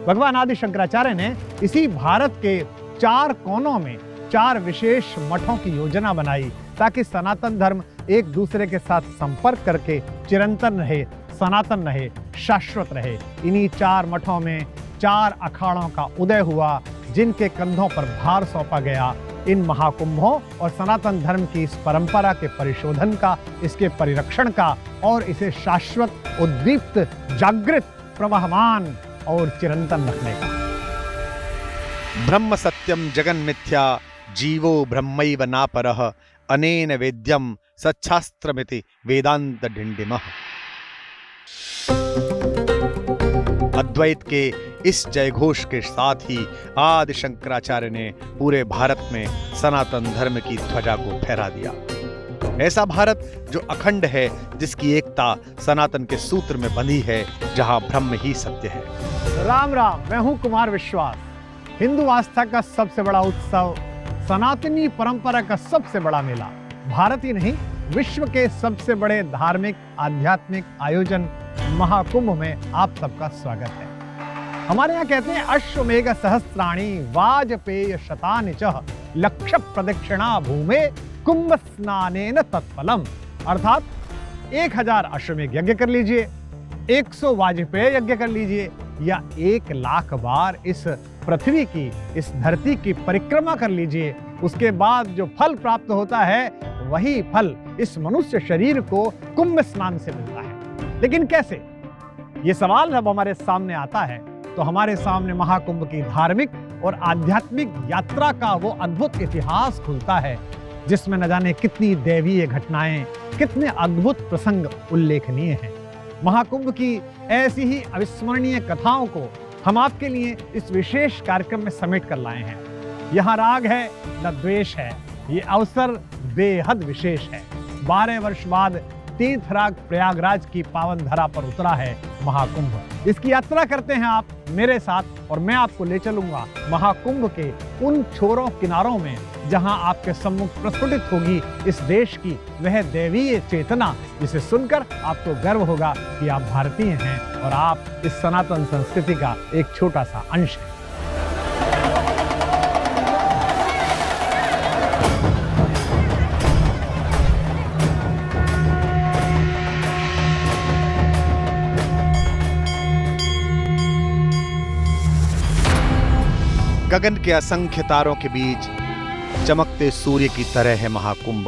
भगवान आदि शंकराचार्य ने इसी भारत के 4 कोनों में 4 विशेष मठों की योजना बनाई ताकि सनातन धर्म एक दूसरे के साथ संपर्क करके चिरंतन रहे, सनातन रहे, शाश्वत रहे। इन्हीं 4 मठों में 4 अखाड़ों का उदय हुआ, जिनके कंधों पर भार सौंपा गया। इन महाकुंभों और सनातन धर्म की इस परंपरा के परिशोधन का, इसके परिरक्षण का और इसे शाश्वत, उद्दीप्त, जागृत, प्रवाहमान और चिरंतन रखने का। ब्रह्म सत्यम जगन मिथ्या जीवो ब्रह्मैव नापरः अनेन वेद्यम सच्छास्त्रमिति वेदांत ढिंडिमः। अद्वैत के इस जयघोष के साथ ही आदि शंकराचार्य ने पूरे भारत में सनातन धर्म की ध्वजा को फहरा दिया। ऐसा भारत जो अखंड है, जिसकी एकता सनातन के सूत्र में बंधी है, जहां ब्रह्म ही सत्य है। राम राम, मैं हूं कुमार विश्वास। हिंदू आस्था का सबसे बड़ा उत्सव, सनातनी परंपरा का सबसे बड़ा मेला, भारत ही नहीं विश्व के सबसे बड़े धार्मिक आध्यात्मिक आयोजन महाकुंभ में आप सबका स्वागत है। हमारे यहाँ कहते हैं अश्वमेघ सहस्राणि वाजपेय शतानि च लक्ष प्रदक्षिणा भूमे कुंभ स्नानेन तत्फलम। अर्थात 1000 अश्वमेघ यज्ञ कर लीजिए, 100 वाजपेय यज्ञ कर लीजिए, या 1,00,000 बार इस पृथ्वी की, इस धरती की परिक्रमा कर लीजिए। उसके बाद जो फल प्राप्त होता है, वही फल इस मनुष्य शरीर को कुंभ स्नान से मिलता है। लेकिन कैसे? ये सवाल जब हमारे सामने आता है तो हमारे सामने महाकुंभ की धार्मिक और आध्यात्मिक यात्रा का वो अद्भुत इतिहास खुलता है, जिसमें न जाने कितनी दैवीय घटनाएं, कितने अद्भुत प्रसंग उल्लेखनीय हैं। महाकुंभ की ऐसी ही अविस्मरणीय कथाओं को हम आपके लिए इस विशेष कार्यक्रम में समेट कर लाए हैं। यहाँ राग है न द्वेष है, ये अवसर बेहद विशेष है। 12 वर्ष बाद तीर्थराग प्रयागराज की पावन धरा पर उतरा है महाकुंभ। इसकी यात्रा करते हैं आप मेरे साथ, और मैं आपको ले चलूंगा महाकुंभ के उन छोरों किनारों में, जहां आपके सम्मुख प्रस्फुटित होगी इस देश की वह दैवीय चेतना, जिसे सुनकर आपको गर्व होगा कि आप भारतीय हैं और आप इस सनातन संस्कृति का एक छोटा सा अंश हैं। गगन के असंख्य तारों के बीच चमकते सूर्य की तरह है महाकुंभ।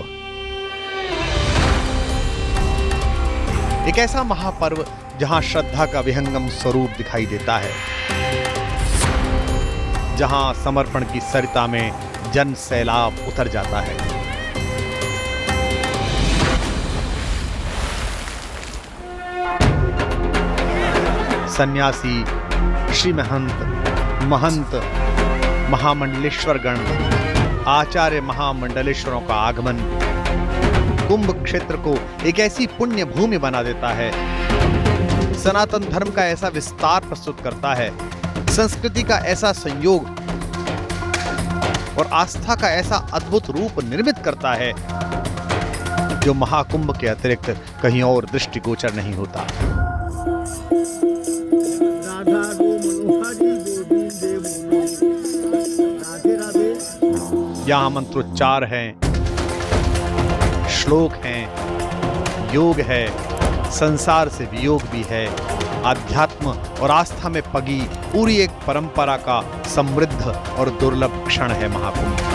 एक ऐसा महापर्व जहां श्रद्धा का विहंगम स्वरूप दिखाई देता है, जहां समर्पण की सरिता में जन सैलाब उतर जाता है। सन्यासी, श्री महंत, महामंडलेश्वर गण, आचार्य महामंडलेश्वरों का आगमन कुंभ क्षेत्र को एक ऐसी पुण्य भूमि बना देता है, सनातन धर्म का ऐसा विस्तार प्रस्तुत करता है, संस्कृति का ऐसा संयोग और आस्था का ऐसा अद्भुत रूप निर्मित करता है, जो महाकुंभ के अतिरिक्त कहीं और दृष्टिगोचर नहीं होता। यहाँ मंत्रोच्चार हैं, श्लोक हैं, योग है, संसार से वियोग भी है, आध्यात्म और आस्था में पगी पूरी एक परंपरा का समृद्ध और दुर्लभ क्षण है महाकुंभ।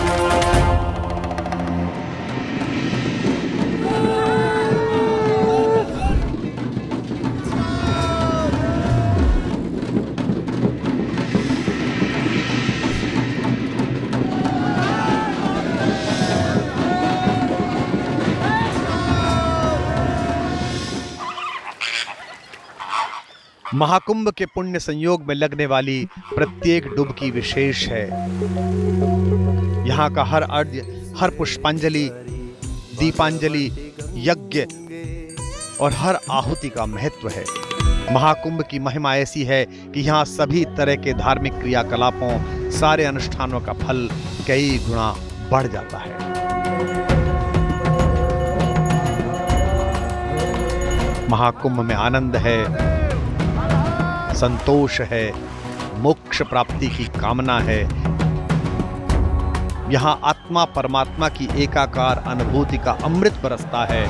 महाकुंभ के पुण्य संयोग में लगने वाली प्रत्येक डुबकी विशेष है। यहाँ का हर अर्घ्य, हर पुष्पांजलि, दीपांजलि, यज्ञ और हर आहुति का महत्व है। महाकुंभ की महिमा ऐसी है कि यहाँ सभी तरह के धार्मिक क्रियाकलापों, सारे अनुष्ठानों का फल कई गुना बढ़ जाता है। महाकुंभ में आनंद है, संतोष है, मोक्ष प्राप्ति की कामना है। यहाँ आत्मा परमात्मा की एकाकार अनुभूति का अमृत बरसता है।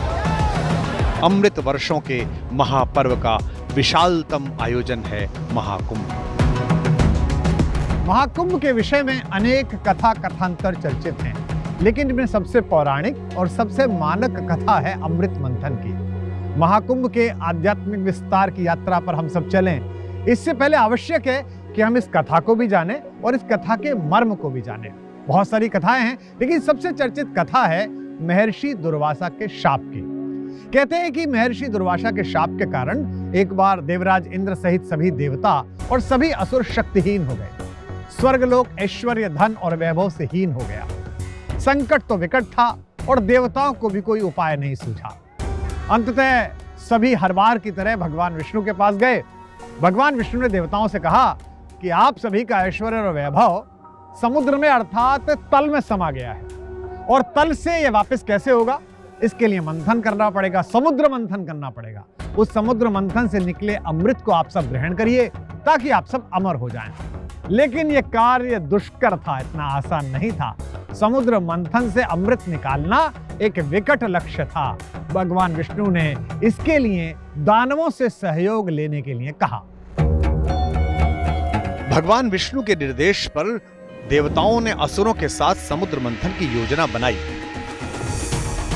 अमृत वर्षों के महापर्व का विशालतम आयोजन है महाकुंभ। महाकुंभ के विषय में अनेक कथा कथांतर चर्चित हैं, लेकिन इनमें सबसे पौराणिक और सबसे मानक कथा है अमृत मंथन की। महाकुंभ के आध्यात्मिक विस्तार की यात्रा पर हम सब चलें, इससे पहले आवश्यक है कि हम इस कथा को भी जानें और इस कथा के मर्म को भी जानें। बहुत सारी कथाएं हैं, लेकिन सबसे चर्चित कथा है महर्षि दुर्वासा के शाप की। कहते हैं कि महर्षि दुर्वासा के शाप के कारण एक बार देवराज इंद्र सहित सभी देवता और सभी असुर शक्तिहीन हो गए। स्वर्गलोक ऐश्वर्य, धन और वैभव से हीन हो गया। संकट तो विकट था और देवताओं को भी कोई उपाय नहीं सूझा। अंततः सभी हर बार की तरह भगवान विष्णु के पास गए। भगवान विष्णु ने देवताओं से कहा कि आप सभी का ऐश्वर्य और वैभव समुद्र में अर्थात तल में समा गया है, और तल से यह वापस कैसे होगा, इसके लिए मंथन करना पड़ेगा, समुद्र मंथन करना पड़ेगा। उस समुद्र मंथन से निकले अमृत को आप सब ग्रहण करिए ताकि आप सब अमर हो जाएं। लेकिन यह कार्य दुष्कर था, इतना आसान नहीं था। समुद्र मंथन से अमृत निकालना एक विकट लक्ष्य था। भगवान विष्णु ने इसके लिए दानवों से सहयोग लेने के लिए कहा। भगवान विष्णु के निर्देश पर देवताओं ने असुरों के साथ समुद्र मंथन की योजना बनाई।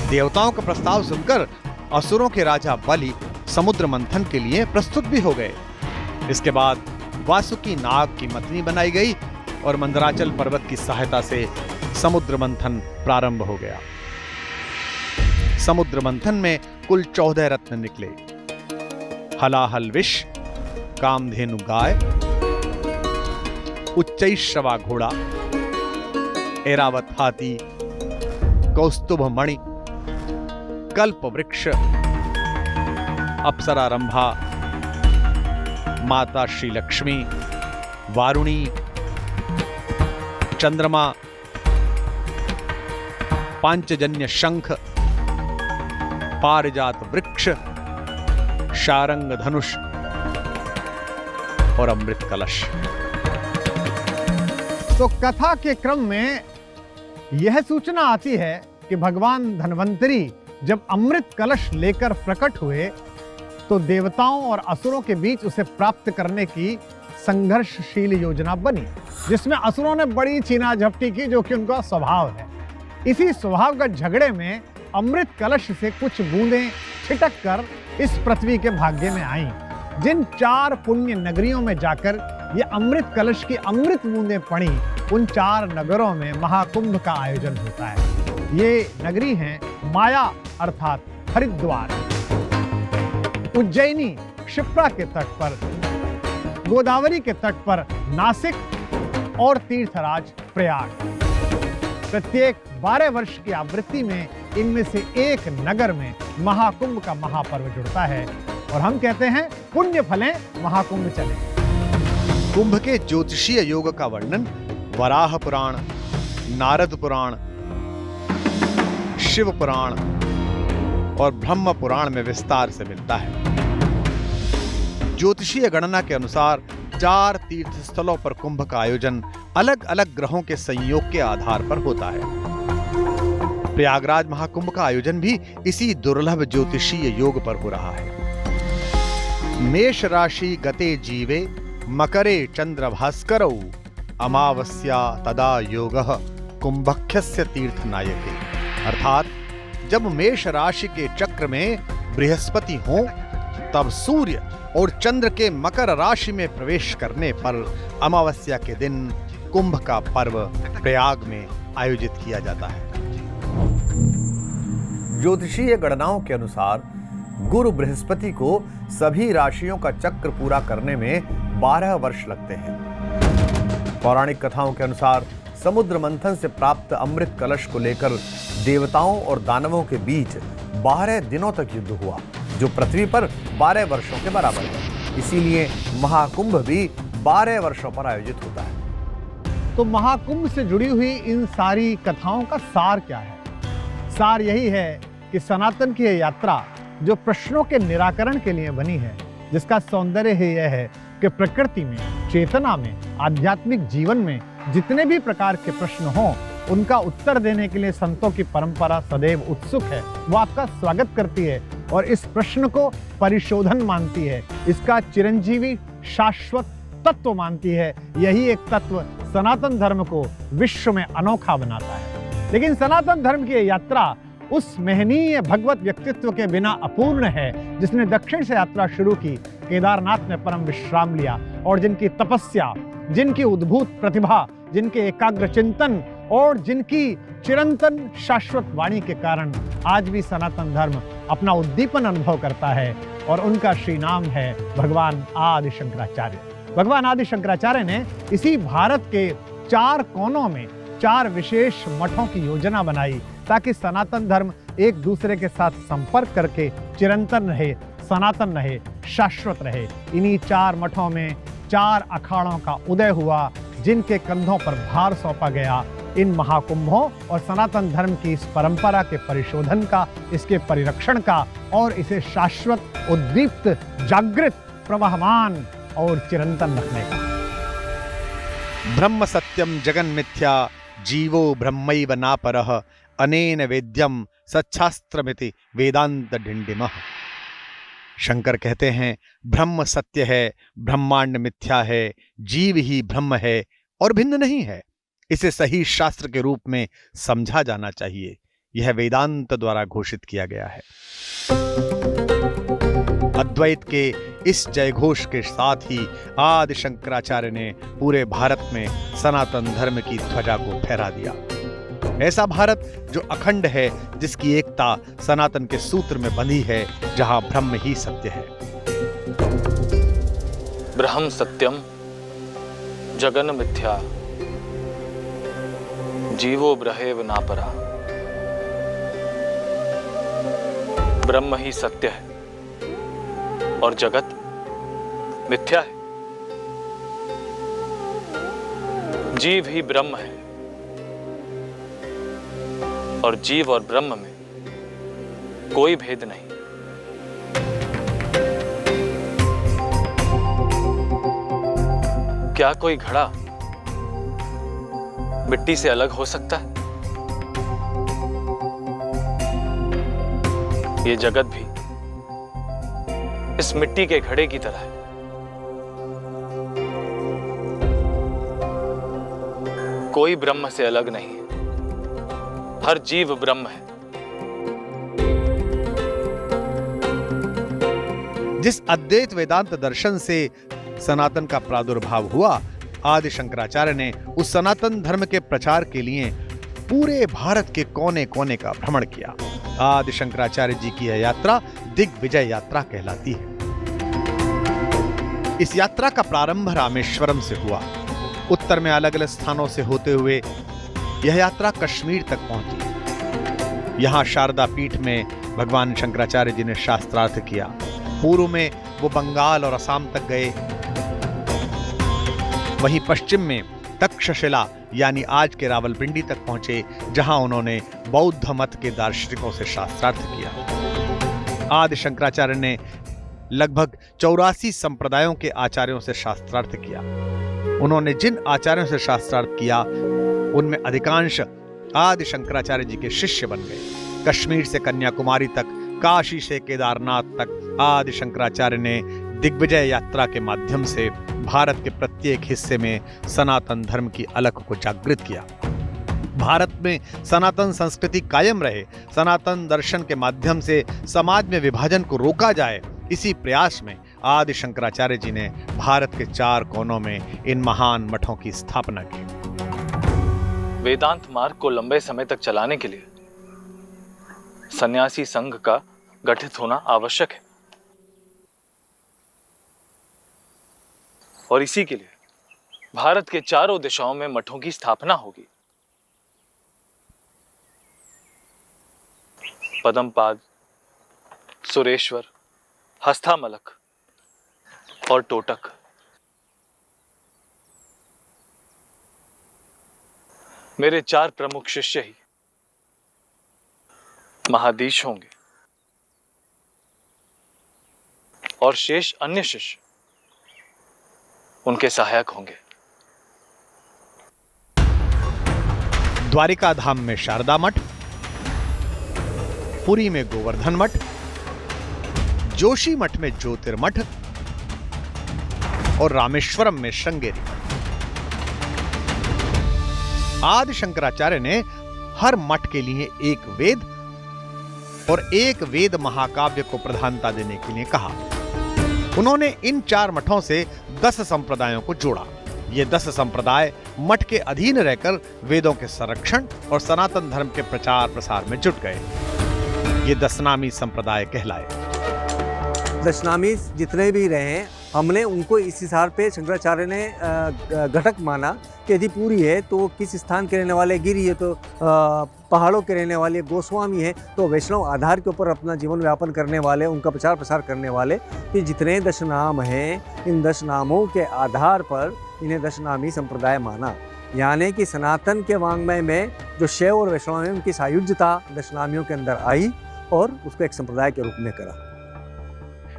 देवताओं का प्रस्ताव सुनकर असुरों के राजा बलि समुद्र मंथन के लिए प्रस्तुत भी हो गए। इसके बाद वासुकी नाग की मतनी बनाई गई और मंदराचल पर्वत की सहायता से समुद्र मंथन प्रारंभ हो गया। समुद्र मंथन में कुल 14 रत्न निकले। हलाहल विष, कामधेनु गाय, उच्चैश्रवा घोड़ा, ऐरावत हाथी, कौस्तुभ मणि, कल्प वृक्ष, अप्सरा रंभा, माता श्री लक्ष्मी, वारुणी, चंद्रमा, पांचजन्य शंख, पारिजात वृक्ष, शारंग धनुष और अमृत कलश। तो कथा के क्रम में यह सूचना आती है कि भगवान धन्वंतरी जब अमृत कलश लेकर प्रकट हुए तो देवताओं और असुरों के बीच उसे प्राप्त करने की संघर्षशील योजना बनी, जिसमें असुरों ने बड़ी छीना झपटी की, जो कि उनका स्वभाव है। इसी स्वभावगत झगड़े में अमृत कलश से कुछ बूंदें छिटक कर इस पृथ्वी के भाग्य में आईं। जिन 4 पुण्य नगरियों में जाकर ये अमृत कलश की अमृत बूंदें पड़ी, उन 4 नगरों में महाकुंभ का आयोजन होता है। ये नगरी हैं माया अर्थात हरिद्वार, उज्जैनी क्षिप्रा के तट पर, गोदावरी के तट पर नासिक और तीर्थराज प्रयाग। प्रत्येक 12 वर्ष की आवृत्ति में इनमें से एक नगर में महाकुंभ का महापर्व जुड़ता है और हम कहते हैं पुण्य फलें महाकुंभ चले। कुंभ के ज्योतिषीय योग का वर्णन वराह पुराण, नारद पुराण, शिव पुराण और ब्रह्म पुराण में विस्तार से मिलता है। ज्योतिषीय गणना के अनुसार 4 तीर्थ स्थलों पर कुंभ का आयोजन अलग अलग ग्रहों के संयोग के आधार पर होता है। प्रयागराज महाकुंभ का आयोजन भी इसी दुर्लभ ज्योतिषीय योग पर हो रहा है। मेष राशि गते जीवे मकरे चंद्र भास्करौ अमावस्या तदा योगः कुंभख्यस्य तीर्थ नायके। अर्थात जब मेष राशि के चक्र में बृहस्पति हो तब सूर्य और चंद्र के मकर राशि में प्रवेश करने पर अमावस्या के दिन कुंभ का पर्व प्रयाग में आयोजित किया जाता है। ज्योतिषीय गणनाओं के अनुसार गुरु बृहस्पति को सभी राशियों का चक्र पूरा करने में 12 वर्ष लगते हैं। पौराणिक कथाओं के अनुसार समुद्र मंथन से प्राप्त अमृत कलश को लेकर देवताओं और दानवों के बीच 12 दिनों तक युद्ध हुआ, जो पृथ्वी पर 12 वर्षों के बराबर है। इसीलिए महाकुंभ भी 12 वर्षों पर आयोजित होता है। तो महाकुंभ से जुड़ी हुई इन सारी कथाओं का सार क्या है? सार यही है कि सनातन की यह यात्रा जो प्रश्नों के निराकरण के लिए बनी है, जिसका सौंदर्य ही यह है कि प्रकृति में चेतना में, आध्यात्मिक जीवन में जितने भी प्रकार के प्रश्न हों, उनका उत्तर देने के लिए संतों की परंपरा सदैव उत्सुक है। वो आपका स्वागत करती है और इस प्रश्न को परिशोधन मानती है, इसका चिरंजीवी शाश्वत तत्व मानती है। यही एक तत्व सनातन धर्म को विश्व में अनोखा बनाता है। लेकिन सनातन धर्म की यात्रा उस महनीय भगवत व्यक्तित्व के बिना अपूर्ण है जिसने दक्षिण से यात्रा शुरू की, केदारनाथ में परम विश्राम लिया और जिनकी तपस्या, जिनकी उद्भूत प्रतिभा, जिनके एकाग्र चिंतन और जिनकी चिरंतन शाश्वत वाणी के कारण आज भी सनातन धर्म अपना उद्दीपन अनुभव करता है। और उनका श्री नाम है भगवान आदि शंकराचार्य। भगवान आदि शंकराचार्य ने इसी भारत के 4 कोनों में 4 विशेष मठों की योजना बनाई ताकि सनातन धर्म एक दूसरे के साथ संपर्क करके चिरंतन रहे, सनातन रहे, शाश्वत रहे। इन्हीं 4 मठों में 4 अखाड़ों का उदय हुआ, जिनके कंधों पर भार सौंपा गया। इन महाकुंभों और सनातन धर्म की इस परंपरा के परिशोधन का, इसके परिरक्षण का और इसे शाश्वत, उद्दीप्त, जागृत, प्रवहमान और चिरंतन रखने का। ब्रह्म सत्यम जगन मिथ्या जीवो ब्रह्मैव नापरः अनेन वेद्यम सच्छास्त्रमिति वेदांत ढिंडिमः। शंकर कहते हैं ब्रह्म सत्य है, ब्रह्मांड मिथ्या है, जीव ही ब्रह्म है और भिन्न नहीं है। इसे सही शास्त्र के रूप में समझा जाना चाहिए। यह वेदांत द्वारा घोषित किया गया है। अद्वैत के इस जयघोष के साथ ही आदि शंकराचार्य ने पूरे भारत में सनातन धर्म की ध्वजा को फहरा दिया। ऐसा भारत जो अखंड है, जिसकी एकता सनातन के सूत्र में बंधी है, जहां ब्रह्म ही सत्य है। ब्रह्म सत्यम जगन मिथ्या जीवो ब्रहेव नापरा। ब्रह्म ही सत्य है और जगत मिथ्या है। जीव ही ब्रह्म है और जीव और ब्रह्म में कोई भेद नहीं। क्या कोई घड़ा मिट्टी से अलग हो सकता है? ये जगत भी इस मिट्टी के घड़े की तरह है। कोई ब्रह्म से अलग नहीं है, हर जीव ब्रह्म है। जिस अद्वैत वेदांत दर्शन से सनातन का प्रादुर्भाव हुआ, आदि शंकराचार्य ने उस सनातन धर्म के प्रचार के लिए पूरे भारत के कोने कोने का भ्रमण किया। आदि शंकराचार्य जी की यह यात्रा दिग्विजय यात्रा कहलाती है। इस यात्रा का प्रारंभ रामेश्वरम से हुआ। उत्तर में अलग अलग स्थानों से होते हुए यह यात्रा कश्मीर तक पहुंची। यहां शारदा पीठ में भगवान शंकराचार्य जी ने शास्त्रार्थ किया। पूर्व में वो बंगाल और असम तक गए। वहीं पश्चिम में तक्षशिला यानी आज के रावलपिंडी तक पहुंचे, जहां उन्होंने बौद्ध मत के दार्शनिकों से शास्त्रार्थ किया। आदि शंकराचार्य ने लगभग 84 संप्रदायों के आचार्यों से शास्त्रार्थ किया। उन्होंने जिन आचार्यों से शास्त्रार्थ किया, उनमें अधिकांश आदि शंकराचार्य जी के शिष्य बन गए। कश्मीर से कन्याकुमारी तक, काशी से केदारनाथ तक आदि शंकराचार्य ने दिग्विजय यात्रा के माध्यम से भारत के प्रत्येक हिस्से में सनातन धर्म की अलख को जागृत किया। भारत में सनातन संस्कृति कायम रहे, सनातन दर्शन के माध्यम से समाज में विभाजन को रोका जाए, इसी प्रयास में आदि शंकराचार्य जी ने भारत के 4 कोनों में इन महान मठों की स्थापना की। वेदांत मार्ग को लंबे समय तक चलाने के लिए सन्यासी संघ का गठित होना आवश्यक है और इसी के लिए भारत के चारों दिशाओं में मठों की स्थापना होगी। पद्मपाद, सुरेश्वर, हस्तामलक और टोटक। मेरे 4 प्रमुख शिष्य ही महाधीश होंगे और शेष अन्य शिष्य उनके सहायक होंगे। द्वारिका धाम में शारदा मठ, पुरी में गोवर्धन मठ, जोशी मठ में ज्योतिर्मठ और रामेश्वरम में श्रृंगेरी मठ। आदि शंकराचार्य ने हर मठ के लिए एक वेद और एक वेद महाकाव्य को प्रधानता देने के लिए कहा। उन्होंने इन 4 मठों से 10 संप्रदायों को जोड़ा। ये 10 संप्रदाय मठ के अधीन रहकर वेदों के संरक्षण और सनातन धर्म के प्रचार प्रसार में जुट गए। ये दशनामी संप्रदाय कहलाए। दशनामी जितने भी रहे हमने उनको इस हिसाब पे शंकराचार्य ने घटक माना कि यदि पूरी है तो किस स्थान के रहने वाले, गिरी है तो पहाड़ों के रहने वाले, गोस्वामी है तो वैष्णव आधार के ऊपर अपना जीवन व्यापन करने वाले, उनका प्रचार प्रसार करने वाले, कि जितने दशनाम हैं इन दशनामों के आधार पर इन्हें दशनामी संप्रदाय माना। यानी कि सनातन के वाङ्मय में जो शैव और वैष्णव है उनकी सायुज्यता दशनामियों के अंदर आई और उसको एक संप्रदाय के रूप में करा।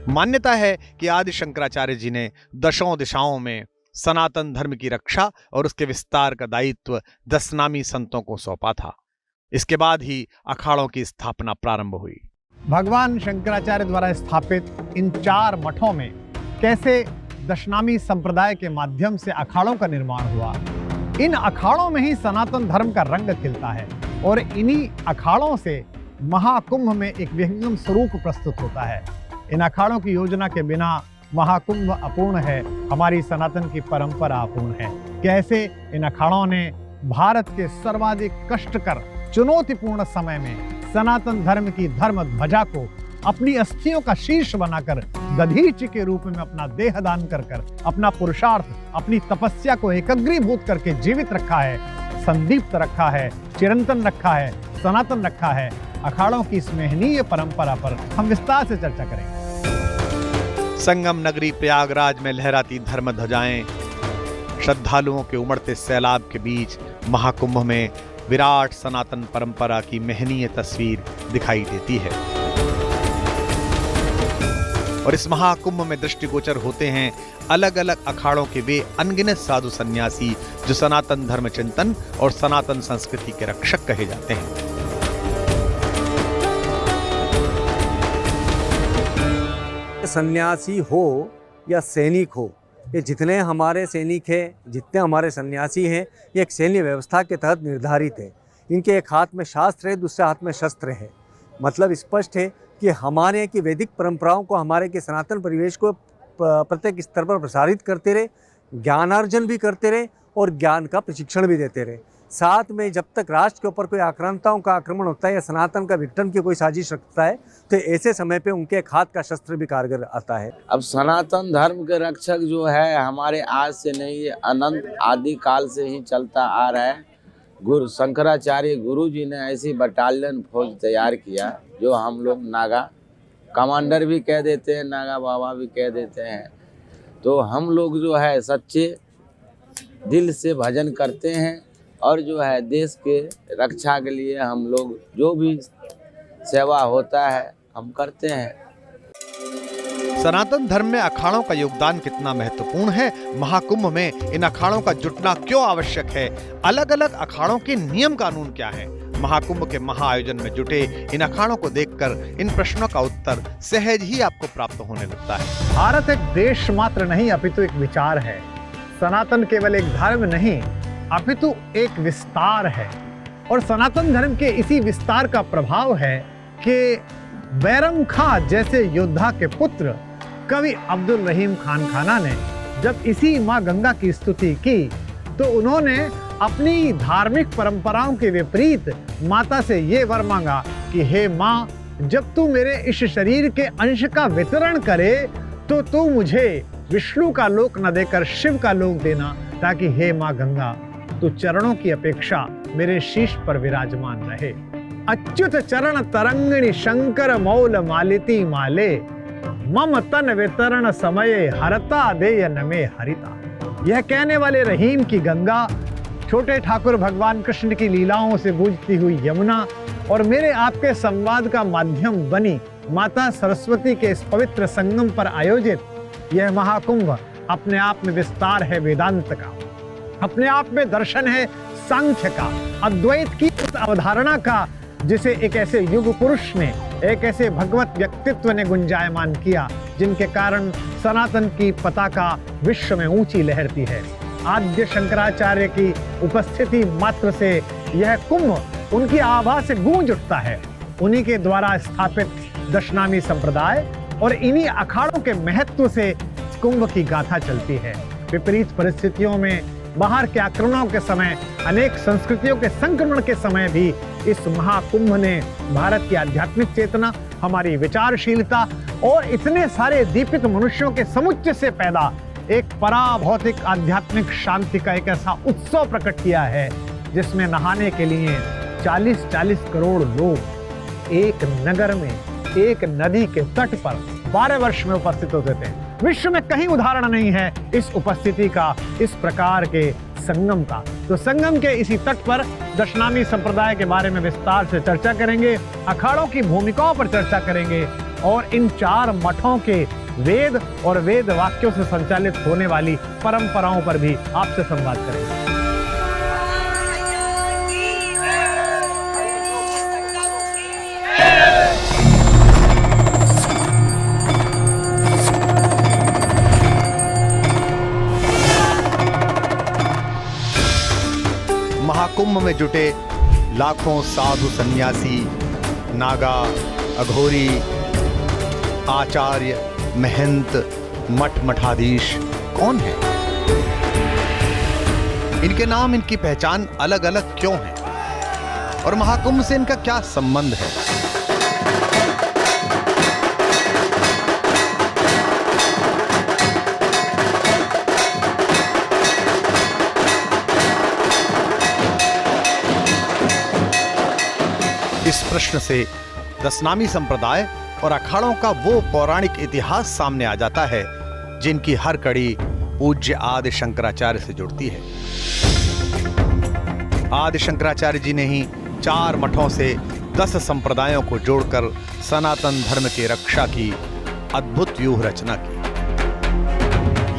मान्यता है कि आदि शंकराचार्य जी ने दशों दिशाओं में सनातन धर्म की रक्षा और उसके विस्तार का दायित्व दशनामी संतों को सौंपा था। इसके बाद ही अखाड़ों की स्थापना प्रारंभ हुई। भगवान शंकराचार्य द्वारा स्थापित इन 4 मठों में कैसे दशनामी संप्रदाय के माध्यम से अखाड़ों का निर्माण हुआ। इन अखाड़ों में ही सनातन धर्म का रंग खिलता है और इन्हीं अखाड़ों से महाकुंभ में एक विहंगम स्वरूप प्रस्तुत होता है। इन अखाड़ों की योजना के बिना महाकुंभ अपूर्ण है, हमारी सनातन की परंपरा अपूर्ण है। कैसे इन अखाड़ों ने भारत के सर्वाधिक कष्टकर चुनौतीपूर्ण समय में सनातन धर्म की धर्म ध्वजा को अपनी अस्थियों का शीर्ष बनाकर दधीचि के रूप में अपना देह दान कर अपना पुरुषार्थ, अपनी तपस्या को एकग्रीभूत करके जीवित रखा है, संदीप्त रखा है, चिरंतन रखा है, सनातन रखा है। अखाड़ों की इस महनीय परंपरा पर हम विस्तार से चर्चा करेंगे। संगम नगरी प्रयागराज में लहराती धर्म ध्वजाएं, श्रद्धालुओं के उमड़ते सैलाब के बीच महाकुंभ में विराट सनातन परंपरा की महनीय तस्वीर दिखाई देती है। और इस महाकुंभ में दृष्टिगोचर होते हैं अलग अलग अखाड़ों के वे अनगिनत साधु सन्यासी जो सनातन धर्म चिंतन और सनातन संस्कृति के रक्षक कहे जाते हैं। सन्यासी हो या सैनिक हो, ये जितने हमारे सैनिक हैं, जितने हमारे सन्यासी हैं, ये एक सैन्य व्यवस्था के तहत निर्धारित है। इनके एक हाथ में शास्त्र है, दूसरे हाथ में शस्त्र है। मतलब स्पष्ट है कि हमारे की वैदिक परंपराओं को, हमारे के सनातन परिवेश को प्रत्येक स्तर पर प्रसारित करते रहे, ज्ञानार्जन भी करते रहे और ज्ञान का प्रशिक्षण भी देते रहे। साथ में जब तक राष्ट्र के ऊपर कोई आक्रांताओं का आक्रमण होता है या सनातन का विघटन की कोई साजिश रखता है तो ऐसे समय पे उनके हाथ का शस्त्र भी कारगर आता है। अब सनातन धर्म के रक्षक जो है हमारे आज से नहीं, ये अनंत आदि काल से ही चलता आ रहा है। गुरु शंकराचार्य गुरु जी ने ऐसी बटालियन फौज तैयार किया जो हम लोग नागा कमांडर भी कह देते हैं, नागा बाबा भी कह देते हैं। तो हम लोग जो है सच्चे दिल से भजन करते हैं और जो है देश के रक्षा के लिए हम लोग जो भी सेवा होता है हम करते हैं। सनातन धर्म में अखाड़ों का योगदान कितना महत्वपूर्ण है, महाकुंभ में इन अखाड़ों का जुटना क्यों आवश्यक है, अलग अलग अखाड़ों के नियम कानून क्या है, महाकुंभ के महाआयोजन में जुटे इन अखाड़ों को देखकर इन प्रश्नों का उत्तर सहज ही आपको प्राप्त होने लगता है। भारत एक देश मात्र नहीं अपितु एक विचार है। सनातन केवल एक धर्म नहीं अपितु एक विस्तार है। और सनातन धर्म के इसी विस्तार का प्रभाव है कि बैरम खां जैसे योद्धा के पुत्र कवि अब्दुल रहीम खान खाना ने जब इसी माँ गंगा की स्तुति की तो उन्होंने अपनी धार्मिक परंपराओं के विपरीत माता से ये वर मांगा कि हे माँ, जब तू मेरे इस शरीर के अंश का वितरण करे तो तू मुझे विष्णु का लोक न देकर शिव का लोक देना, ताकि हे माँ गंगा तू चरणों की अपेक्षा मेरे शीश पर विराजमान रहे। अच्युत चरण तरंगिणी शंकर मौल मालिती माले, मम तन वितरण समय हरता देय नमे हरिता। यह कहने वाले रहीम की गंगा, छोटे ठाकुर भगवान कृष्ण की लीलाओं से बूझती हुई यमुना और मेरे आपके संवाद का माध्यम बनी माता सरस्वती के इस पवित्र संगम पर आयोजित यह महाकुंभ अपने आप में विस्तार है वेदांत का, अपने आप में दर्शन है सांख्य का, अद्वैत की उस अवधारणा का जिसे एक ऐसे युग पुरुष ने, एक ऐसे भगवत व्यक्तित्व ने गुंजायमान किया, जिनके कारण सनातन की पताका विश्व में ऊंची लहरती है। आद्य शंकराचार्य की उपस्थिति मात्र से यह कुंभ उनकी आभा से गूंज उठता है। उन्हीं के द्वारा स्थापित दशनामी संप्रदाय और इन्हीं अखाड़ों के महत्व से कुंभ की गाथा चलती है। विपरीत परिस्थितियों में, बाहर के आक्रमणों के समय, अनेक संस्कृतियों के संक्रमण के समय भी इस महाकुंभ ने भारत की आध्यात्मिक चेतना, हमारी विचारशीलता और इतने सारे दीपित मनुष्यों के समुच्चय से पैदा एक पराभौतिक आध्यात्मिक शांति का एक ऐसा उत्सव प्रकट किया है, जिसमें नहाने के लिए 40-40 करोड़ लोग एक नगर में, एक नदी के तट पर 12 वर्ष में उपस्थित होते थे। विश्व में कहीं उदाहरण नहीं है इस उपस्थिति का, इस प्रकार के संगम का। तो संगम के इसी तट पर दशनामी संप्रदाय के बारे में विस्तार से चर्चा करेंगे, अखाड़ों की भूमिकाओं पर चर्चा करेंगे और इन 4 मठों के वेद और वेद वाक्यों से संचालित होने वाली परंपराओं पर भी आपसे संवाद करेंगे। महाकुंभ में जुटे लाखों साधु सन्यासी, नागा, अघोरी, आचार्य, महंत, मठ मठाधीश कौन है? इनके नाम, इनकी पहचान अलग अलग क्यों है और महाकुंभ से इनका क्या संबंध है? इस प्रश्न से दशनामी संप्रदाय और अखाड़ों का वो पौराणिक इतिहास सामने आ जाता है जिनकी हर कड़ी पूज्य आदि शंकराचार्य से जुड़ती है। आदि शंकराचार्य जी ने ही 4 मठों से 10 संप्रदायों को जोड़कर सनातन धर्म की रक्षा की अद्भुत व्यूह रचना की।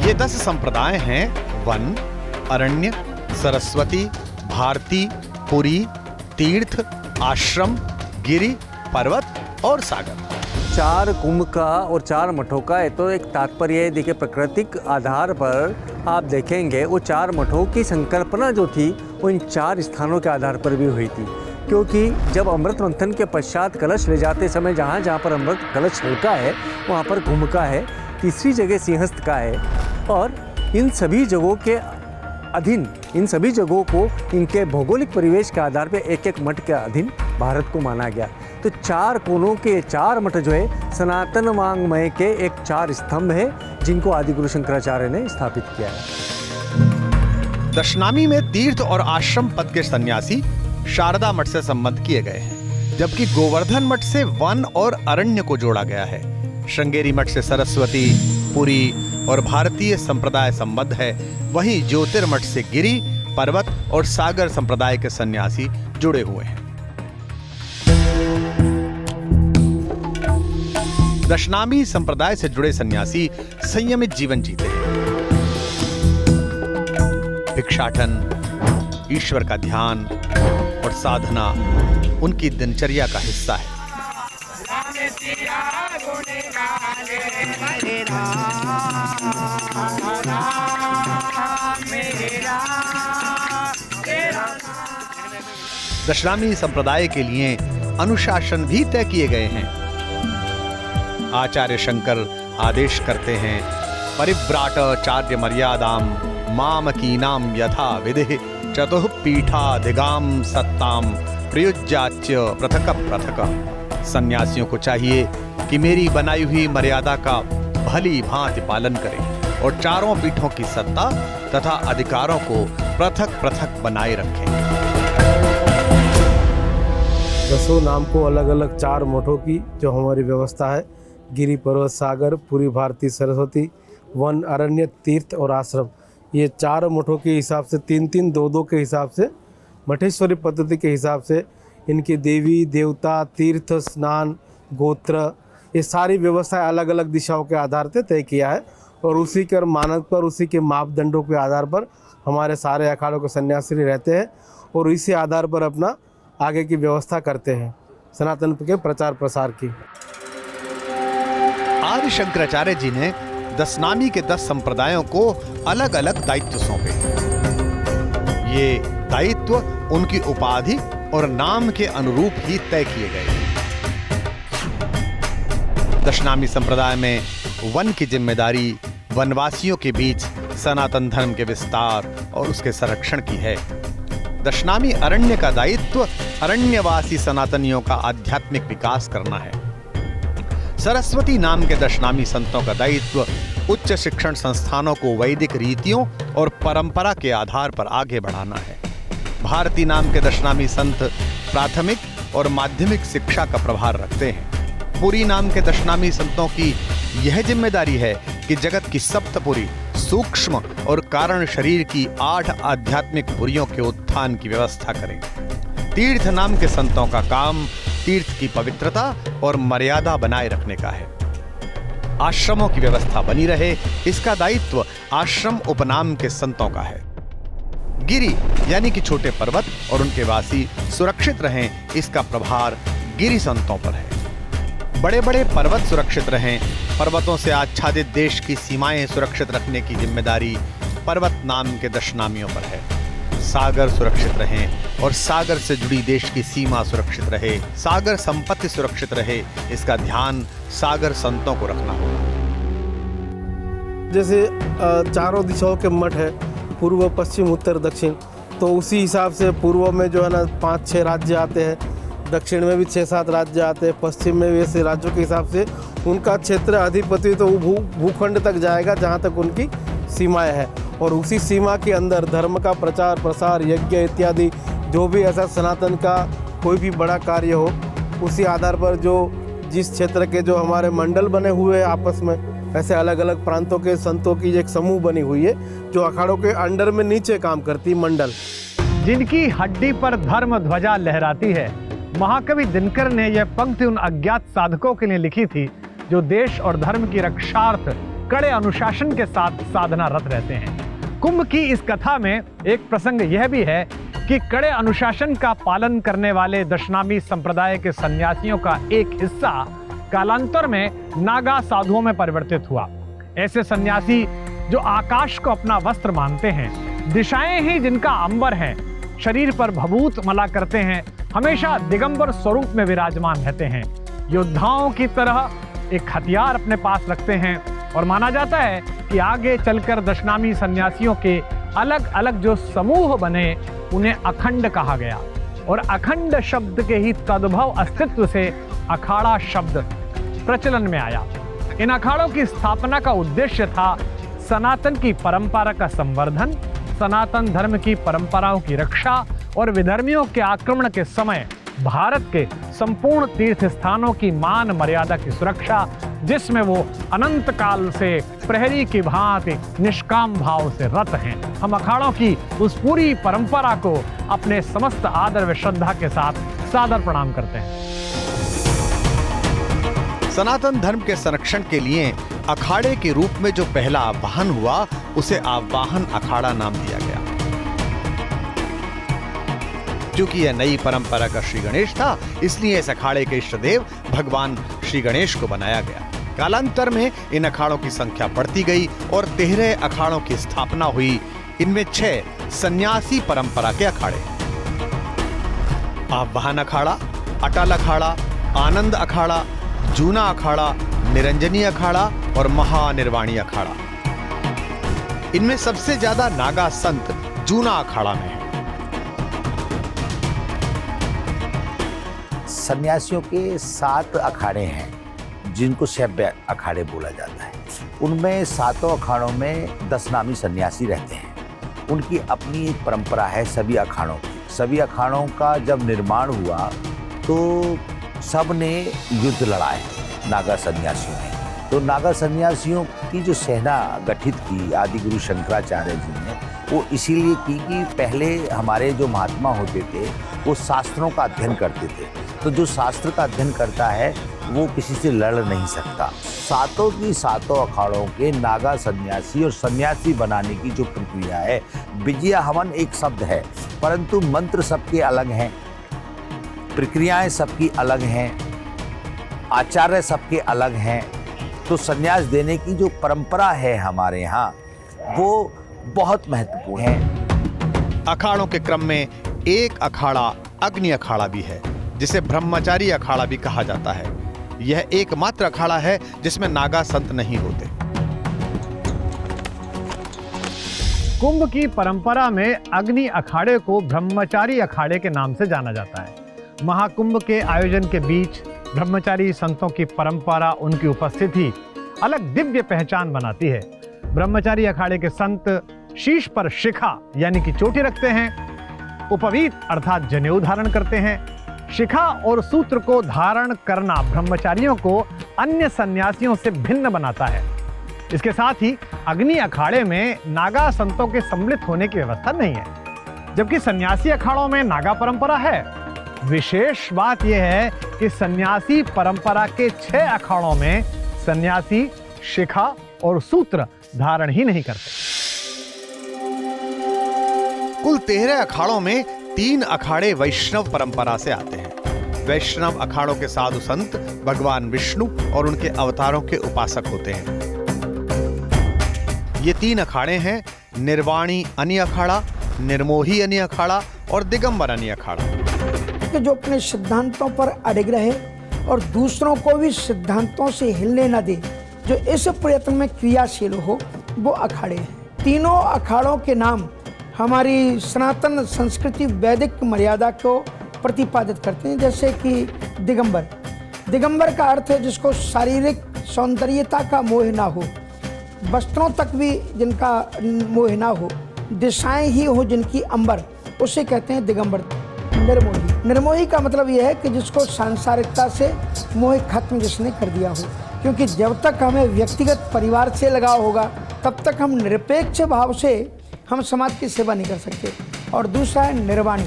ये 10 संप्रदाय हैं वन, अरण्य, सरस्वती, भारती, पुरी, तीर्थ, आश्रम, गिरि, पर्वत और सागर। 4 कुंभ का और 4 मठों का ये तो एक तात्पर्य है। देखिए, प्राकृतिक आधार पर आप देखेंगे वो 4 मठों की संकल्पना जो थी वो इन 4 स्थानों के आधार पर भी हुई थी, क्योंकि जब अमृत मंथन के पश्चात कलश ले जाते समय जहाँ जहाँ पर अमृत कलश हल्का है वहाँ पर कुंभ का है, तीसरी जगह सिंहस्थ का है और इन सभी जगहों के अधीन, इन सभी जगहों को इनके भौगोलिक परिवेश के आधार पर एक एक मठ के अधीन भारत को माना गया। तो 4 कोनों के 4 मठ जो है सनातन वाङ्मय के एक 4 स्तंभ है जिनको आदिगुरु शंकराचार्य ने स्थापित किया है। दशनामी में तीर्थ और आश्रम पद के सन्यासी शारदा मठ से संबद्ध किए गए हैं, जबकि गोवर्धन मठ से वन और अरण्य को जोड़ा गया है। श्रृंगेरी मठ से सरस्वती, पुरी और भारतीय संप्रदाय संबद्ध है। वहीं ज्योतिर्मठ से गिरि, पर्वत और सागर संप्रदाय के सन्यासी जुड़े हुए हैं। दशनामी संप्रदाय से जुड़े सन्यासी संयमित जीवन जीते हैं। भिक्षाटन, ईश्वर का ध्यान और साधना उनकी दिनचर्या का हिस्सा है। दशनामी संप्रदाय के लिए अनुशासन भी तय किए गए हैं। आचार्य शंकर आदेश करते हैं, परिव्राटाचार्य मर्यादाम मामकीनाम यथा विधिः चतुःपीठाधिगाम सत्ताम प्रयुज्याच्य पृथक पृथक। सन्यासियों को चाहिए कि मेरी बनाई हुई मर्यादा का भली भांति पालन करें और 4 पीठों की सत्ता तथा अधिकारों को पृथक पृथक बनाए रखें। 10 नाम को अलग अलग 4 मठों की जो हमारी व्यवस्था है, गिरि, पर्वत, सागर, पुरी, भारती, सरस्वती, वन, अरण्य, तीर्थ और आश्रम, ये 4 मठों के हिसाब से 3-3, 2-2 के हिसाब से मठेश्वरी पद्धति के हिसाब से इनकी देवी देवता, तीर्थ, स्नान, गोत्र, ये सारी व्यवस्थाएं अलग अलग दिशाओं के आधार पर तय किया है और उसी के मानक पर, उसी के मापदंडों के आधार पर हमारे सारे अखाड़ों के सन्यासी रहते हैं और इसी आधार पर अपना आगे की व्यवस्था करते हैं सनातन के प्रचार प्रसार की। आदि शंकराचार्य जी ने दशनामी के 10 संप्रदायों को अलग अलग दायित्व सौंपे। ये दायित्व उनकी उपाधि और नाम के अनुरूप ही तय किए गए। दशनामी संप्रदाय में वन की जिम्मेदारी वनवासियों के बीच सनातन धर्म के विस्तार और उसके संरक्षण की है। दशनामी अरण्य का दायित्व अरण्यवासी सनातनियों का आध्यात्मिक विकास करना है। सरस्वती नाम के दशनामी संतों का दायित्व उच्च शिक्षण संस्थानों को वैदिक रीतियों और परंपरा के आधार पर आगे बढ़ाना है। भारती नाम के दशनामी संत प्राथमिक और माध्यमिक शिक्षा का प्रभार रखते हैं। पुरी नाम के दशनामी संतों की यह जिम्मेदारी है कि जगत की सप्तपुरी सूक्ष्म और कारण शरीर की 8 आध्यात्मिक पुरियों के उत्थान की व्यवस्था करें। तीर्थ नाम के संतों का काम तीर्थ की पवित्रता और मर्यादा बनाए रखने का है। आश्रमों की व्यवस्था बनी रहे, इसका दायित्व आश्रम उपनाम के संतों का है। गिरि यानी कि छोटे पर्वत और उनके वासी सुरक्षित रहें, इसका प्रभार गिरि संतों पर है। बड़े बड़े पर्वत सुरक्षित रहें, पर्वतों से आच्छादित देश की सीमाएं सुरक्षित रखने की जिम्मेदारी पर्वत नाम के दशनामियों पर है। सागर सुरक्षित रहें और सागर से जुड़ी देश की सीमा सुरक्षित रहे, सागर संपत्ति सुरक्षित रहे, इसका ध्यान सागर संतों को रखना होगा। जैसे चारों दिशाओं के मठ है, पूर्व पश्चिम उत्तर दक्षिण, तो उसी हिसाब से पूर्व में जो है ना 5-6 राज्य आते हैं, दक्षिण में भी 6-7 राज्य आते हैं, पश्चिम में भी ऐसे राज्यों के हिसाब से उनका क्षेत्र अधिपति तो भूखंड तक जाएगा जहाँ तक उनकी सीमाएं हैं, और उसी सीमा के अंदर धर्म का प्रचार प्रसार यज्ञ इत्यादि जो भी ऐसा सनातन का कोई भी बड़ा कार्य हो, उसी आधार पर जो जिस क्षेत्र के जो हमारे मंडल बने हुए हैं आपस में, ऐसे अलग अलग प्रांतों के संतों की एक समूह बनी हुई है जो अखाड़ों के अंडर में नीचे काम करती मंडल। जिनकी हड्डी पर धर्म ध्वजा लहराती है। महाकवि दिनकर ने यह पंक्ति उन अज्ञात साधकों के लिए लिखी थी जो देश और धर्म की रक्षार्थ कड़े अनुशासन के साथ साधनारत रहते हैं। कुंभ की इस कथा में एक प्रसंग यह भी है कि कड़े अनुशासन का पालन करने वाले दशनामी संप्रदाय के सन्यासियों का एक हिस्सा कालांतर में नागा साधुओं में परिवर्तित हुआ। ऐसे सन्यासी जो आकाश को अपना वस्त्र मानते हैं, दिशाएं ही जिनका अंबर है, शरीर पर भभूत मला करते हैं, हमेशा दिगंबर स्वरूप में विराजमान रहते हैं, योद्धाओं की तरह एक हथियार अपने पास रखते हैं और माना जाता है कि आगे चलकर दशनामी सन्यासियों के अलग अलग जो समूह बने उन्हें अखंड कहा गया और अखंड शब्द के ही तद्भव अस्तित्व से अखाड़ा शब्द प्रचलन में आया। इन अखाड़ों की स्थापना का उद्देश्य था सनातन की परंपरा का संवर्धन, सनातन धर्म की परंपराओं की रक्षा और विधर्मियों के आक्रमण के समय भारत के संपूर्ण तीर्थ स्थानों की मान मर्यादा की सुरक्षा, जिसमें वो अनंत काल से प्रहरी की भांति निष्काम भाव से रत हैं। हम अखाड़ों की उस पूरी परंपरा को अपने समस्त आदर व श्रद्धा के साथ सादर प्रणाम करते हैं। सनातन धर्म के संरक्षण के लिए अखाड़े के रूप में जो पहला आवाहन हुआ उसे आवाहन अखाड़ा नाम दिया गया। क्योंकि यह नई परंपरा का श्री गणेश था, इसलिए इस अखाड़े के इष्ट देव भगवान श्री गणेश को बनाया गया। कालांतर में इन अखाड़ों की संख्या बढ़ती गई और 13 अखाड़ों की स्थापना हुई। इनमें 6 सन्यासी परंपरा के अखाड़े, आवाहन अखाड़ा, अटल अखाड़ा, आनंद अखाड़ा, जूना अखाड़ा, निरंजनी अखाड़ा और महानिर्वाणी अखाड़ा। इनमें सबसे ज्यादा नागा संत जूना अखाड़ा में है। सन्यासियों के 7 अखाड़े हैं जिनको शैव्य अखाड़े बोला जाता है। उनमें 7 अखाड़ों में दशनामी सन्यासी रहते हैं। उनकी अपनी एक परंपरा है सभी अखाड़ों की। सभी अखाड़ों का जब निर्माण हुआ तो सब ने युद्ध लड़ाए नागा सन्यासियों ने। तो नागा सन्यासियों की जो सेना गठित की आदि गुरु शंकराचार्य जी ने, वो इसीलिए की कि पहले हमारे जो महात्मा होते थे वो शास्त्रों का अध्ययन करते थे। तो जो शास्त्र का अध्ययन करता है वो किसी से लड़ नहीं सकता। सातों की सातों अखाड़ों के नागा सन्यासी और सन्यासी बनाने की जो प्रक्रिया है, विजया हवन एक शब्द है, परंतु मंत्र सबके अलग हैं, प्रक्रियाएं सबकी अलग हैं, आचार्य सबके अलग हैं। तो सन्यास देने की जो परंपरा है हमारे यहाँ, वो बहुत महत्वपूर्ण है। अखाड़ों के क्रम में एक अखाड़ा अग्नि अखाड़ा भी है, जिसे ब्रह्मचारी अखाड़ा भी कहा जाता है। यह एकमात्र अखाड़ा है जिसमें नागा संत नहीं होते। कुंभ की परंपरा में अग्नि अखाड़े को ब्रह्मचारी अखाड़े के नाम से जाना जाता है। महाकुंभ के आयोजन के बीच ब्रह्मचारी संतों की परंपरा, उनकी उपस्थिति अलग दिव्य पहचान बनाती है। ब्रह्मचारी अखाड़े के संत शीश पर शिखा यानी कि चोटी रखते हैं, उपवीत अर्थात जनेऊ धारण करते हैं। शिखा और सूत्र को धारण करना ब्रह्मचारियों को अन्य सन्यासियों से भिन्न बनाता है। इसके साथ ही अग्नि अखाड़े में नागा संतों के सम्मिलित होने की व्यवस्था नहीं है, जबकि सन्यासी अखाड़ों में नागा परंपरा है। विशेष बात यह है कि सन्यासी परंपरा के 6 अखाड़ों में सन्यासी शिखा और सूत्र धारण ही नहीं करते। कुल 13 अखाड़ों में 3 अखाड़े वैष्णव परंपरा से आते हैं। वैष्णव अखाड़ों के साधु संत भगवान विष्णु और उनके अवतारों के उपासक होते हैं। ये 3 अखाड़े हैं: निर्वाणी अनि अखाड़ा, निर्मोही अनि अखाड़ा और दिगंबर अनि अखाड़ा। जो अपने सिद्धांतों पर अडिग रहे और दूसरों को भी सिद्धांतों से हिलने न दे, जो इस प्रयत्न में क्रियाशील हो, वो अखाड़े हैं। तीनों अखाड़ों के नाम हमारी सनातन संस्कृति वैदिक मर्यादा को प्रतिपादित करते हैं। जैसे कि दिगंबर, दिगंबर का अर्थ है जिसको शारीरिक सौंदर्यता का मोह ना हो, वस्त्रों तक भी जिनका मोह ना हो, दिशाएं ही हो जिनकी अंबर, उसे कहते हैं दिगंबर। निर्मोही, निर्मोही का मतलब यह है कि जिसको सांसारिकता से मोह खत्म जिसने कर दिया हो, क्योंकि जब तक हमें व्यक्तिगत परिवार से लगाव होगा तब तक हम निरपेक्ष भाव से हम समाज की सेवा नहीं कर सकते। और दूसरा है निर्वाणी।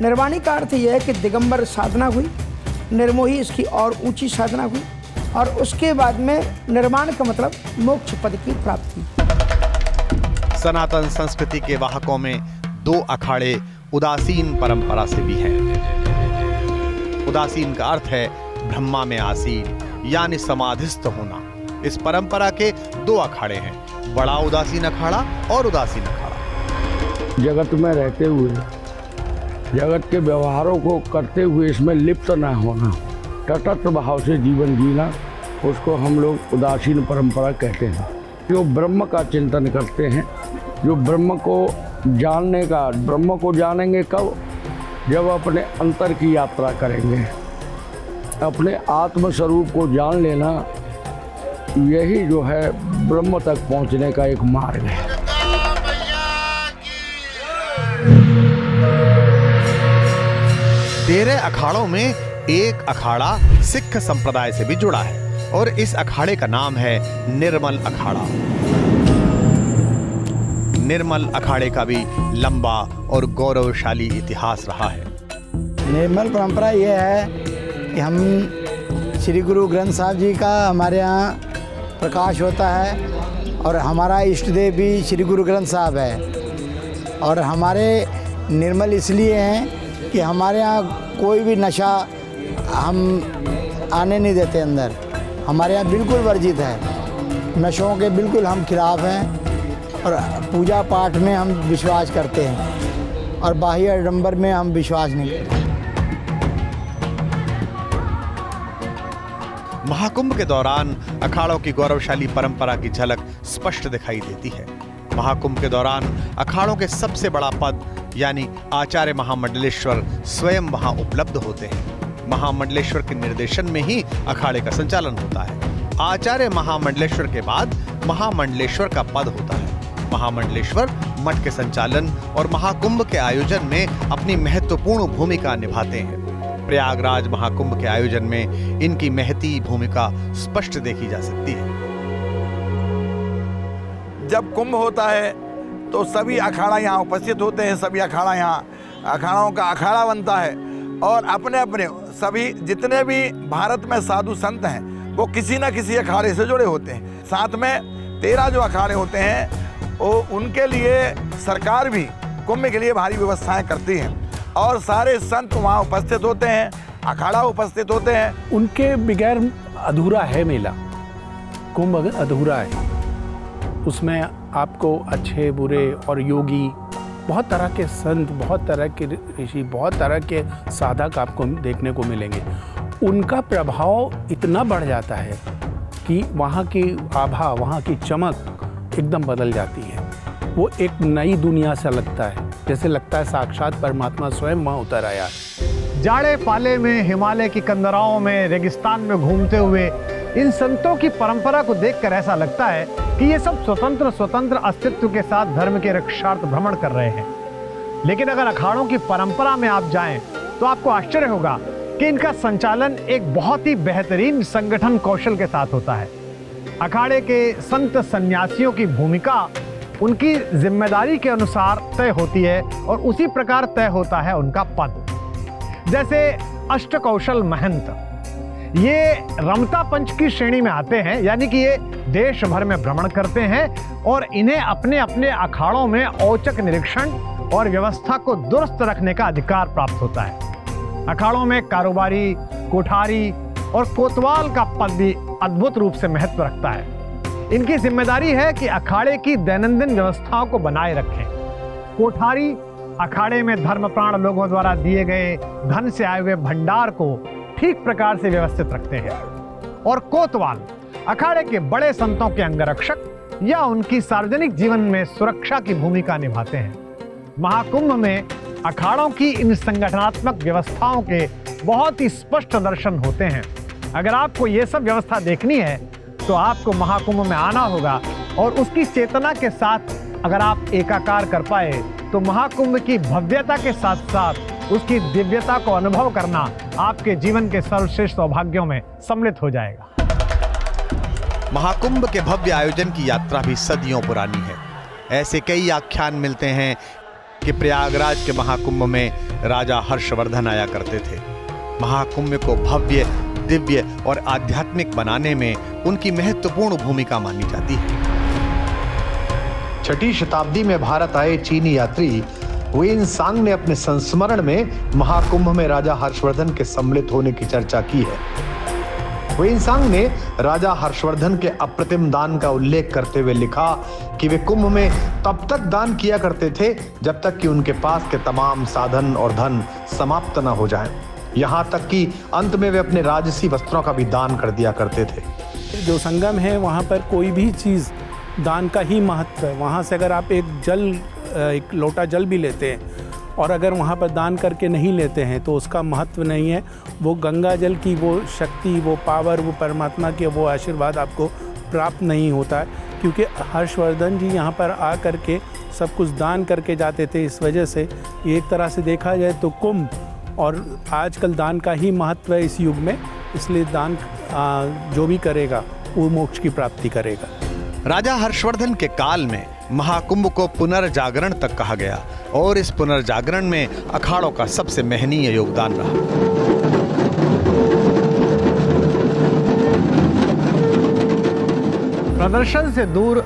निर्वाणी का अर्थ यह है कि दिगंबर साधना हुई, निर्मोही इसकी और ऊंची साधना हुई, और उसके बाद में निर्वाण का मतलब मोक्ष पद की प्राप्ति। सनातन संस्कृति के वाहकों में 2 अखाड़े उदासीन परंपरा से भी हैं। उदासीन का अर्थ है ब्रह्मा में आसीन यानी समाधिस्थ होना। इस परंपरा के 2 अखाड़े हैं: बड़ा उदासीन अखाड़ा और उदासीन अखाड़ा। जगत में रहते हुए, जगत के व्यवहारों को करते हुए इसमें लिप्त न होना, तटस्थ भाव से जीवन जीना, उसको हम लोग उदासीन परंपरा कहते हैं। जो ब्रह्म का चिंतन करते हैं, जो ब्रह्म को जानने का, ब्रह्म को जानेंगे कब? जब अपने अंतर की यात्रा करेंगे। अपने आत्म स्वरूप को जान लेना, यही जो है ब्रह्म तक पहुंचने का एक मार्ग है। तेरह अखाड़ों में एक अखाड़ा सिख संप्रदाय से भी जुड़ा है और इस अखाड़े का नाम है निर्मल अखाड़ा। निर्मल अखाड़े का भी लंबा और गौरवशाली इतिहास रहा है। निर्मल परंपरा ये है कि हम श्री गुरु ग्रंथ साहब जी का हमारे यहाँ प्रकाश होता है और हमारा इष्ट देव भी श्री गुरु ग्रंथ साहब है। और हमारे निर्मल इसलिए हैं कि हमारे यहाँ कोई भी नशा हम आने नहीं देते अंदर। हमारे यहाँ बिल्कुल वर्जित है, नशों के बिल्कुल हम खिलाफ हैं। और पूजा पाठ में हम विश्वास करते हैं और बाह्य आडंबर में हम विश्वास नहीं करते। महाकुंभ के दौरान अखाड़ों की गौरवशाली परंपरा की झलक स्पष्ट दिखाई देती है। महाकुंभ के दौरान अखाड़ों के सबसे बड़ा पद यानी आचार्य महामंडलेश्वर स्वयं वहां उपलब्ध होते हैं। महामंडलेश्वर के निर्देशन में ही अखाड़े का संचालन होता है। आचार्य महामंडलेश्वर के बाद महामंडलेश्वर का पद होता है। महामंडलेश्वर मठ के संचालन और महाकुंभ के आयोजन में अपनी महत्वपूर्ण भूमिका निभाते हैं। प्रयागराज महाकुंभ के आयोजन में इनकी महती भूमिका स्पष्ट देखी जा सकती है। जब कुंभ होता है तो सभी अखाड़ा यहाँ उपस्थित होते हैं, सभी अखाड़ा यहाँ अखाड़ों का अखाड़ा बनता है। और अपने अपने सभी जितने भी भारत में साधु संत हैं वो किसी न किसी अखाड़े से जुड़े होते हैं। साथ में 13 जो अखाड़े होते हैं वो उनके लिए सरकार भी कुंभ के लिए भारी व्यवस्थाएं करती है और सारे संत वहाँ उपस्थित होते हैं, अखाड़ा उपस्थित होते हैं। उनके बगैर अधूरा है मेला, कुंभ अधूरा है। उसमें आपको अच्छे बुरे और योगी, बहुत तरह के संत, बहुत तरह के ऋषि, बहुत तरह के साधक आपको देखने को मिलेंगे। उनका प्रभाव इतना बढ़ जाता है कि वहाँ की आभा, वहाँ की चमक एकदम बदल जाती है। वो एक नई दुनिया सा लगता है, जैसे लगता है साक्षात परमात्मा स्वयं वहाँ उतर आया। जाड़े पाले में, हिमालय की कंदराओं में, रेगिस्तान में घूमते हुए इन संतों की परंपरा को देखकर ऐसा लगता है कि ये सब स्वतंत्र अस्तित्व के साथ धर्म के रक्षार्थ भ्रमण कर रहे हैं। लेकिन अगर अखाड़ों की परंपरा में आप जाएं तो आपको आश्चर्य होगा कि इनका संचालन एक बहुत ही बेहतरीन संगठन कौशल के साथ होता है। अखाड़े के संत सन्यासियों की भूमिका उनकी जिम्मेदारी के अनुसार तय होती है और उसी प्रकार तय होता है उनका पद। जैसे अष्टकौशल महंत, ये रमता पंच की श्रेणी में आते हैं, यानी कि ये देश भर में भ्रमण करते हैं और इन्हें अपने अपने अखाड़ों में औचक निरीक्षण और व्यवस्था को दुरुस्त रखने का अधिकार प्राप्त होता है। अखाड़ों में कारोबारी, कोठारी और कोतवाल का पद भी अद्भुत रूप से महत्व रखता है। इनकी जिम्मेदारी है कि अखाड़े की दैनंदिन व्यवस्थाओं को बनाए रखें। कोठारी अखाड़े में धर्मप्राण लोगों द्वारा दिए गए धन से आए हुए भंडार को ठीक प्रकार से व्यवस्थित रखते हैं और कोतवाल अखाड़े के बड़े संतों के अंगरक्षक या उनकी सार्वजनिक जीवन में सुरक्षा की भूमिका निभाते हैं। महाकुंभ में अखाड़ों की इन संगठनात्मक व्यवस्थाओं के बहुत ही स्पष्ट दर्शन होते हैं। अगर आपको ये सब व्यवस्था देखनी है तो आपको महाकुंभ में आना होगा और उसकी चेतना के साथ अगर आप एकाकार कर पाए तो महाकुंभ की भव्यता के साथ साथ उसकी दिव्यता को अनुभव करना आपके जीवन के सर्वश्रेष्ठ सौभाग्यों में सम्मिलित हो जाएगा। महाकुंभ के भव्य आयोजन की यात्रा भी सदियों पुरानी है। ऐसे कई आख्यान मिलते हैं कि प्रयागराज के महाकुंभ में राजा हर्षवर्धन आया करते थे। महाकुंभ को भव्य, दिव्य और आध्यात्मिक बनाने में उनकी महत्वपूर्ण भूमिका मानी जाती है। 6ठी शताब्दी में भारत आए चीनी यात्री वेइनसांग ने अपने संस्मरण में महाकुंभ में राजा हर्षवर्धन के सम्मिलित होने की चर्चा की है। वेइनसांग ने राजा हर्षवर्धन के अप्रतिम दान का उल्लेख करते हुए लिखा कि वे कुंभ में तब तक दान किया करते थे जब तक कि उनके पास के तमाम साधन और धन समाप्त न हो जाएं। यहाँ तक कि अंत में वे अपने राजसी वस्त्रों का भी दान कर दिया करते थे। जो संगम है वहाँ पर कोई भी चीज़ दान का ही महत्व है। वहाँ से अगर आप एक लोटा जल भी लेते हैं और अगर वहाँ पर दान करके नहीं लेते हैं तो उसका महत्व नहीं है। वो गंगा जल की वो शक्ति, वो पावर, वो परमात्मा के वो आशीर्वाद आपको प्राप्त नहीं होता है, क्योंकि हर्षवर्धन जी यहाँ पर आ करके सब कुछ दान करके जाते थे। इस वजह से एक तरह से देखा जाए तो कुंभ और आजकल दान का ही महत्व है इस युग में, इसलिए दान जो भी करेगा वो मोक्ष की प्राप्ति करेगा। राजा हर्षवर्धन के काल में महाकुंभ को पुनर्जागरण तक कहा गया और इस पुनर्जागरण में अखाड़ों का सबसे महनीय योगदान रहा। प्रदर्शन से दूर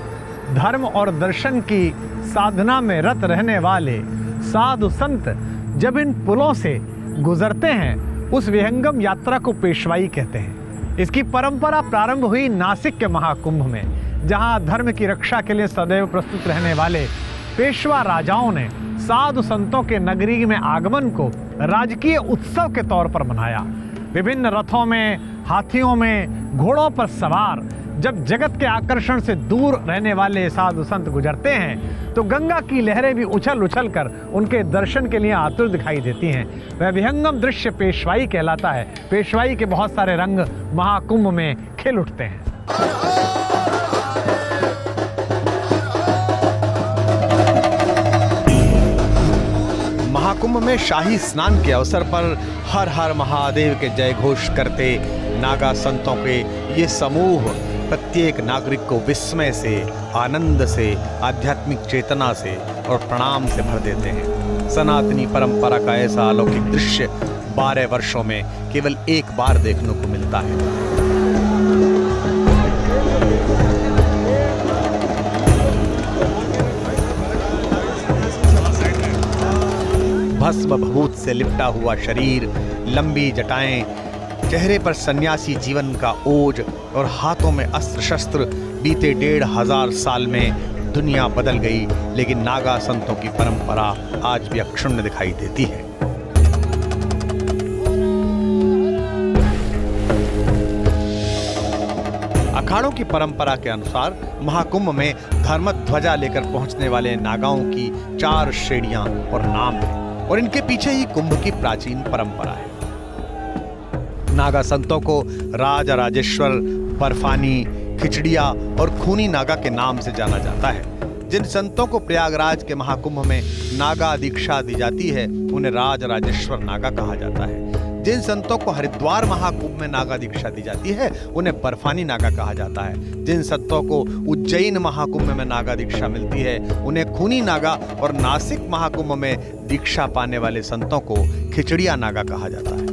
धर्म और दर्शन की साधना में रत रहने वाले साधु संत जब इन पुलों से गुजरते हैं उस विहंगम यात्रा को पेशवाई कहते हैं। इसकी परंपरा प्रारंभ हुई नासिक के महाकुंभ में, जहां धर्म की रक्षा के लिए सदैव प्रस्तुत रहने वाले पेशवा राजाओं ने साधु संतों के नगरी में आगमन को राजकीय उत्सव के तौर पर मनाया। विभिन्न रथों में, हाथियों में, घोड़ों पर सवार जब जगत के आकर्षण से दूर रहने वाले साधु संत गुजरते हैं तो गंगा की लहरें भी उछल उछल कर उनके दर्शन के लिए आतुर दिखाई देती हैं। वह विहंगम दृश्य पेशवाई कहलाता है। पेशवाई के बहुत सारे रंग महाकुंभ में खिल उठते हैं। महाकुंभ में शाही स्नान के अवसर पर हर हर महादेव के जय घोष करते नागा संतों के ये समूह प्रत्येक नागरिक को विस्मय से, आनंद से, आध्यात्मिक चेतना से और प्रणाम से भर देते हैं। सनातनी परंपरा का ऐसा अलौकिक दृश्य 12 वर्षों में केवल एक बार देखने को मिलता है। भस्म भभूत से लिपटा हुआ शरीर, लंबी जटाएं, चेहरे पर सन्यासी जीवन का ओज और हाथों में अस्त्र शस्त्र। बीते 1500 साल में दुनिया बदल गई, लेकिन नागा संतों की परंपरा आज भी अक्षुण्ण दिखाई देती है। अखाड़ों की परंपरा के अनुसार महाकुंभ में धर्म ध्वजा लेकर पहुंचने वाले नागाओं की 4 श्रेणियां और नाम हैं, और इनके पीछे ही कुंभ की प्राचीन परंपरा है। नागा संतों को राजा राजेश्वर, बर्फानी, खिचड़िया और खूनी नागा के नाम से जाना जाता है। जिन संतों को प्रयागराज के महाकुंभ में नागा दीक्षा दी जाती है, उन्हें राज राजेश्वर नागा कहा जाता है। जिन संतों को हरिद्वार महाकुंभ में नागा दीक्षा दी जाती है, उन्हें बर्फानी नागा कहा जाता है। जिन संतों को उज्जैन महाकुंभ में नागा दीक्षा मिलती है, उन्हें खूनी नागा, और नासिक महाकुंभ में दीक्षा पाने वाले संतों को खिचड़िया नागा कहा जाता है।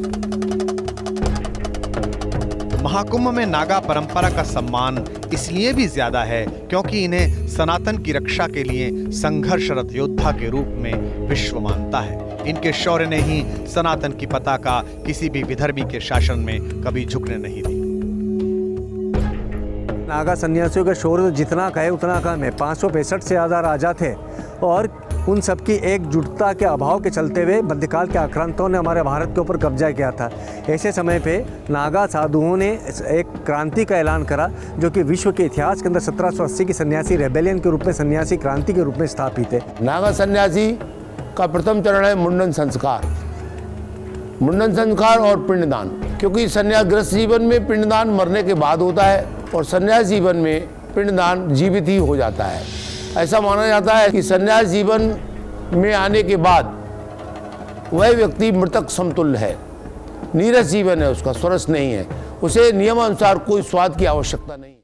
महाकुंभ में नागा परंपरा का सम्मान इसलिए भी ज्यादा है क्योंकि इन्हें सनातन की रक्षा के लिए संघर्षरत योद्धा के रूप में विश्व मानता है। इनके शौर्य ने ही सनातन की पताका किसी भी विधर्मी के शासन में कभी झुकने नहीं दी। नागा सन्यासियों का शौर्य जितना कहे उतना कम है। 565 से ज़्यादा राजा थे, और उन सबकी एकजुटता के अभाव के चलते हुए मध्यकाल के आक्रांतों ने हमारे भारत के ऊपर कब्जा किया था। ऐसे समय पे नागा साधुओं ने एक क्रांति का ऐलान करा, जो कि विश्व के इतिहास के अंदर 1780 की सन्यासी रेबेलियन के रूप में, सन्यासी क्रांति के रूप में स्थापित है। नागा सन्यासी का प्रथम चरण है मुंडन संस्कार। मुंडन संस्कार और पिंडदान, क्योंकि सन्यास गृहस्थ जीवन में पिंडदान मरने के बाद होता है और सन्यास जीवन में पिंडदान जीवित ही हो जाता है। ऐसा माना जाता है कि सन्यास जीवन में आने के बाद वह व्यक्ति मृतक समतुल्य है, नीरस जीवन है उसका, स्वरस नहीं है, उसे नियमानुसार कोई स्वाद की आवश्यकता नहीं।